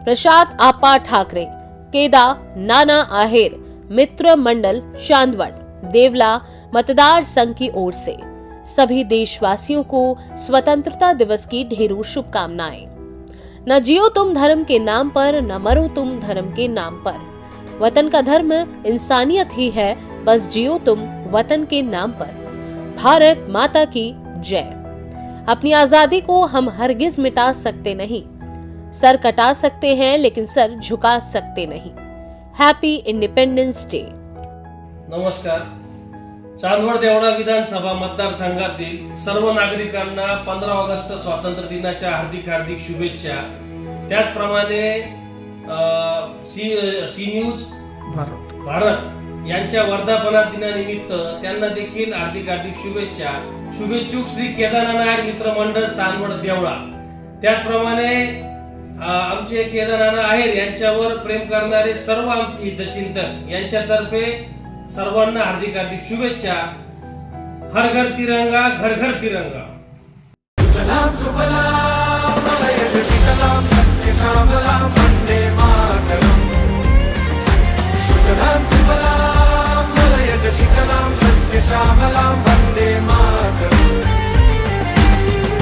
प्रसाद आपा ठाकरे, केदा नाना आहेर, मित्र मंडल चांदवड़, देवला मतदार संघ की ओर से सभी देशवासियों को स्वतंत्रता दिवस की ढेरों शुभकामनाएं। न जियो तुम धर्म के नाम पर, न मरो तुम धर्म के नाम पर। वतन का धर्म इंसानियत ही है, बस जियो तुम वतन के नाम पर। भारत माता की जय। अपनी आजादी को हम हरगिज मिटा सकते नहीं, सर कटा सकते हैं लेकिन सर झुका सकते नहीं। Happy independence day. नमस्कार। चांदवड देवळा विधानसभा मतदारसंघातील सर्व नागरिकांना 15 ऑगस्ट स्वातंत्र्य दिनाच्या हार्दिक शुभेच्छा। त्याचप्रमाणे सी न्यूज भारत यांच्या वर्धापना दिनानिमित्त त्यांना देखील हार्दिक शुभेच्छा। शुभेच्छुक श्री केदारनाथ आहेर मित्रमंडळ चांदवड देवळा। त्याचप्रमाणे आमचे केदारनाथ आहेर यांच्यावर प्रेम करणारे सर्व आमचे हितचिंतक यांच्यातर्फे सर्वांना हार्दिक शुभेच्छा। हर घर तिरंगा, घर घर तिरंगा। सुजलाम सुफलाम मलयज शीतलाम सस्य श्यामलाम वन्दे मातरम्। सुजलाम सुफलाम मलयज शीतलाम सस्य श्यामलाम